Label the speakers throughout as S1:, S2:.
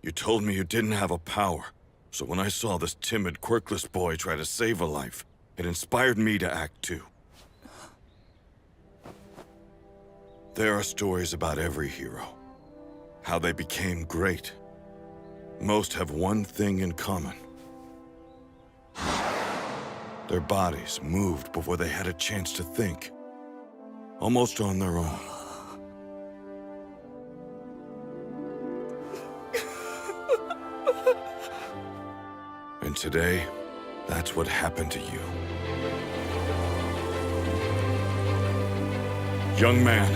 S1: You told me you didn't have a power, so when I saw this timid, quirkless boy try to save a life, it inspired me to act too. There are stories about every hero, how they became great. Most have one thing in common. Their bodies moved before they had a chance to think, almost on their own. And today, that's what happened to you. Young man,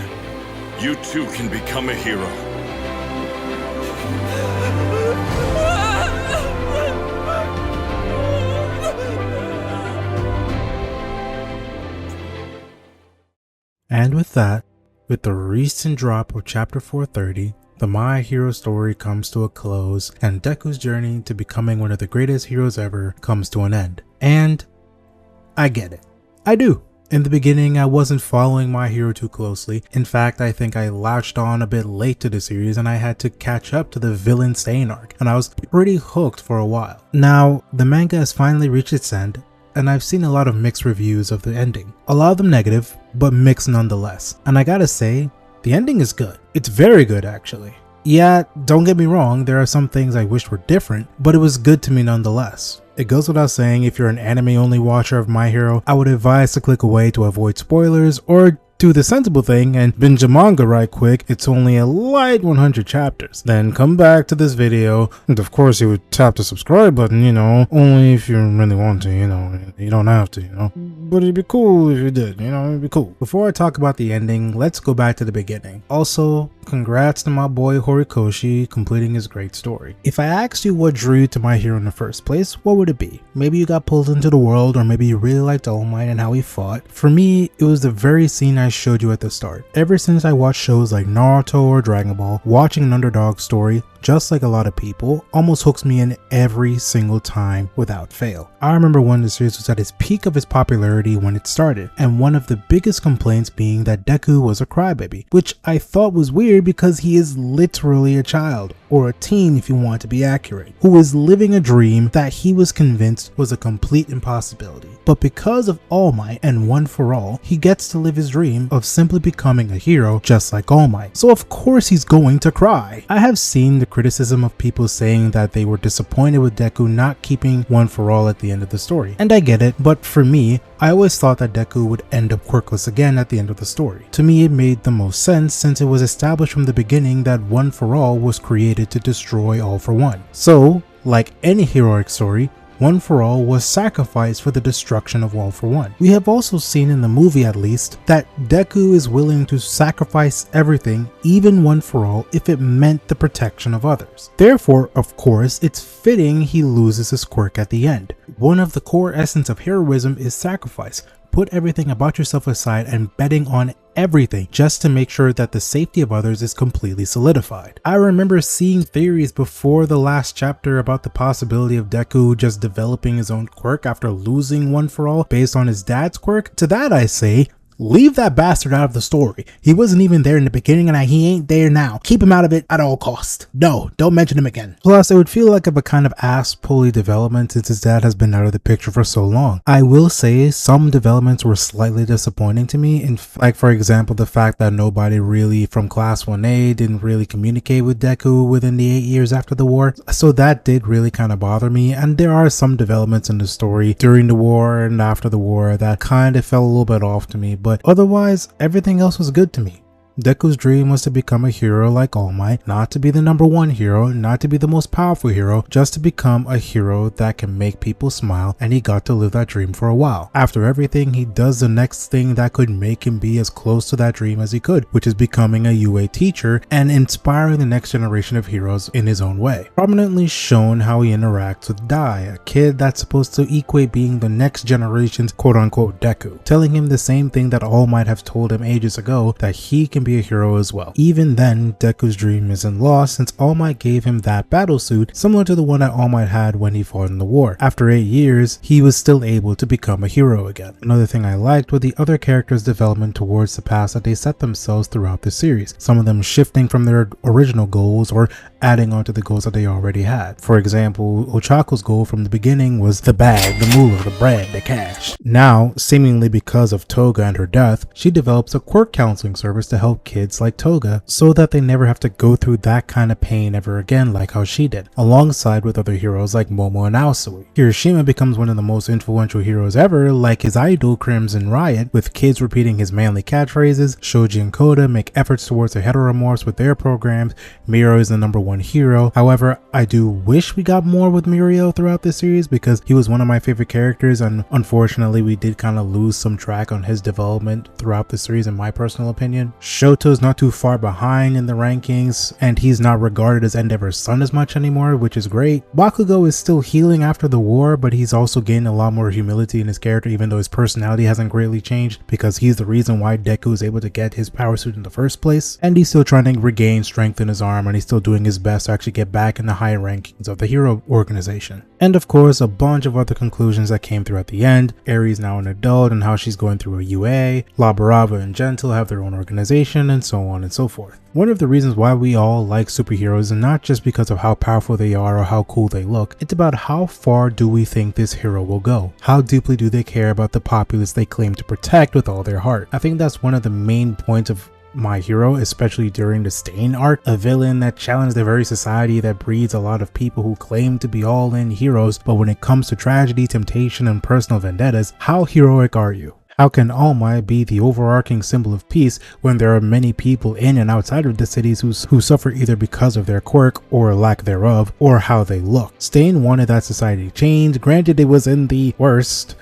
S1: you too can become a hero.
S2: And with that, with the recent drop of chapter 430, the My Hero story comes to a close, and Deku's journey to becoming one of the greatest heroes ever comes to an end. And I get it. I do. In the beginning, I wasn't following My Hero too closely. In fact, I think I latched on a bit late to the series and I had to catch up to the villain Stain arc, and I was pretty hooked for a while. Now, the manga has finally reached its end, and I've seen a lot of mixed reviews of the ending. A lot of them negative, but mixed nonetheless. And I gotta say, the ending is good. It's very good actually. Yeah, don't get me wrong, there are some things I wish were different, but it was good to me nonetheless. It goes without saying, if you're an anime only watcher of My Hero, I would advise to click away to avoid spoilers, or do the sensible thing and binge a manga right quick. It's only a light 100 chapters. Then come back to this video, and of course you would tap the subscribe button, only if you really want to, you don't have to, but it'd be cool if you did, it'd be cool. Before I talk about the ending, let's go back to the beginning. Also, congrats to my boy Horikoshi completing his great story. If I asked you what drew you to My Hero in the first place, what would it be? Maybe you got pulled into the world, or maybe you really liked All Might and how he fought. For me, it was the very scene I showed you at the start. Ever since I watched shows like Naruto or Dragon Ball, watching an underdog story, just like a lot of people, almost hooks me in every single time without fail. I remember when the series was at its peak of its popularity when it started, and one of the biggest complaints being that Deku was a crybaby, which I thought was weird because he is literally a child, or a teen if you want to be accurate, who is living a dream that he was convinced was a complete impossibility. But because of All Might and One for All, he gets to live his dream of simply becoming a hero just like All Might. So of course he's going to cry. I have seen the criticism of people saying that they were disappointed with Deku not keeping One for All at the end of the story. And I get it, but for me, I always thought that Deku would end up quirkless again at the end of the story. To me, it made the most sense since it was established from the beginning that One for All was created to destroy All for One. So, like any heroic story, One for All was sacrificed for the destruction of All for One. We have also seen in the movie at least that Deku is willing to sacrifice everything, even One for All, if it meant the protection of others. Therefore, of course, it's fitting he loses his quirk at the end. One of the core essence of heroism is sacrifice. Put everything about yourself aside and betting on everything just to make sure that the safety of others is completely solidified. I remember seeing theories before the last chapter about the possibility of Deku just developing his own quirk after losing One for All based on his dad's quirk. To that I say, leave that bastard out of the story. He wasn't even there in the beginning and he ain't there now. Keep him out of it at all costs. No, don't mention him again. Plus, it would feel like a kind of ass-pulley development since his dad has been out of the picture for so long. I will say some developments were slightly disappointing to me, like for example the fact that nobody really from Class 1A didn't really communicate with Deku within the 8 years after the war, so that did really kind of bother me, and there are some developments in the story during the war and after the war that kind of fell a little bit off to me, but otherwise, everything else was good to me. Deku's dream was to become a hero like All Might, not to be the #1 hero, not to be the most powerful hero, just to become a hero that can make people smile, and he got to live that dream for a while. After everything, he does the next thing that could make him be as close to that dream as he could, which is becoming a UA teacher and inspiring the next generation of heroes in his own way. Prominently shown how he interacts with Dai, a kid that's supposed to equate being the next generation's quote-unquote Deku, telling him the same thing that All Might have told him ages ago, that he can can be a hero as well. Even then, Deku's dream isn't lost since All Might gave him that battle suit similar to the one that All Might had when he fought in the war. After 8 years, he was still able to become a hero again. Another thing I liked was the other characters' development towards the path that they set themselves throughout the series, some of them shifting from their original goals or adding on to the goals that they already had. For example, Ochako's goal from the beginning was the bag, the moolah, the bread, the cash. Now, seemingly because of Toga and her death, she develops a quirk counseling service to help kids like Toga so that they never have to go through that kind of pain ever again like how she did, alongside with other heroes like Momo and Aosui. Kirishima becomes one of the most influential heroes ever, like his idol Crimson Riot, with kids repeating his manly catchphrases. Shoji and Koda make efforts towards a heteromorphs with their programs. Miro is the #1 hero. However, I do wish we got more with Mirio throughout this series because he was one of my favorite characters, and unfortunately we did kind of lose some track on his development throughout the series in my personal opinion. Shoto's not too far behind in the rankings, and he's not regarded as Endeavor's son as much anymore, which is great. Bakugo is still healing after the war, but he's also gained a lot more humility in his character, even though his personality hasn't greatly changed, because he's the reason why Deku is able to get his power suit in the first place. And he's still trying to regain strength in his arm, and he's still doing his best to actually get back in the higher rankings of the hero organization. And of course, a bunch of other conclusions that came through at the end. Eri's now an adult and how she's going through a UA. La Brava and Gentle have their own organization, and so on and so forth. One of the reasons why we all like superheroes is not just because of how powerful they are or how cool they look, it's about how far do we think this hero will go? How deeply do they care about the populace they claim to protect with all their heart? I think that's one of the main points of My Hero, especially during the Stain arc, a villain that challenged the very society that breeds a lot of people who claim to be all-in heroes, but when it comes to tragedy, temptation, and personal vendettas, how heroic are you? How can All Might be the overarching symbol of peace when there are many people in and outside of the cities who suffer either because of their quirk or lack thereof, or how they look? Stain wanted that society changed, granted it was in the worst,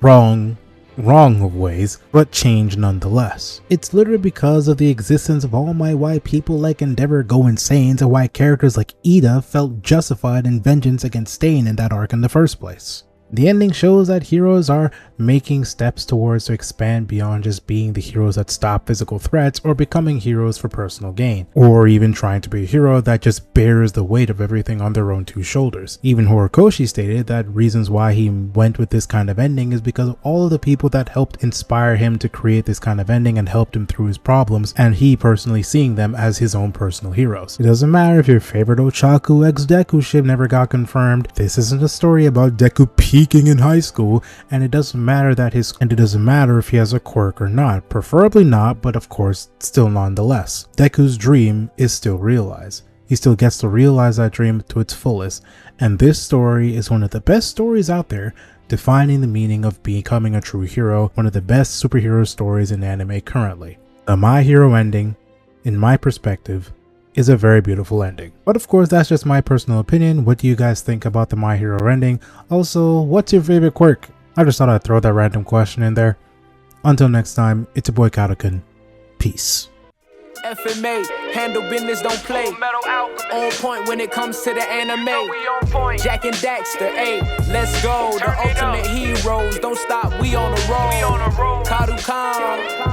S2: wrong of ways, but change nonetheless. It's literally because of the existence of All Might why people like Endeavor go insane, and why characters like Ida felt justified in vengeance against Stain in that arc in the first place. The ending shows that heroes are making steps towards to expand beyond just being the heroes that stop physical threats or becoming heroes for personal gain, or even trying to be a hero that just bears the weight of everything on their own 2 shoulders. Even Horikoshi stated that reasons why he went with this kind of ending is because of all of the people that helped inspire him to create this kind of ending and helped him through his problems, and he personally seeing them as his own personal heroes. It doesn't matter if your favorite Ochaku x Deku ship never got confirmed. This isn't a story about Deku peaking in high school, and it doesn't matter if he has a quirk or not, preferably not, but of course still nonetheless. Deku's dream is still realized. He still gets to realize that dream to its fullest, and this story is one of the best stories out there defining the meaning of becoming a true hero, one of the best superhero stories in anime currently. The My Hero ending, in my perspective, is a very beautiful ending. But of course, that's just my personal opinion. What do you guys think about the My Hero ending? Also, what's your favorite quirk? I just thought I'd throw that random question in there. Until next time, it's your boy Kadukun. Peace.
S3: FMA, handle business, don't play. On point when it comes to the anime. Jack and Daxter, ayy, let's go. The ultimate heroes, don't stop, we on the road. Kadukun.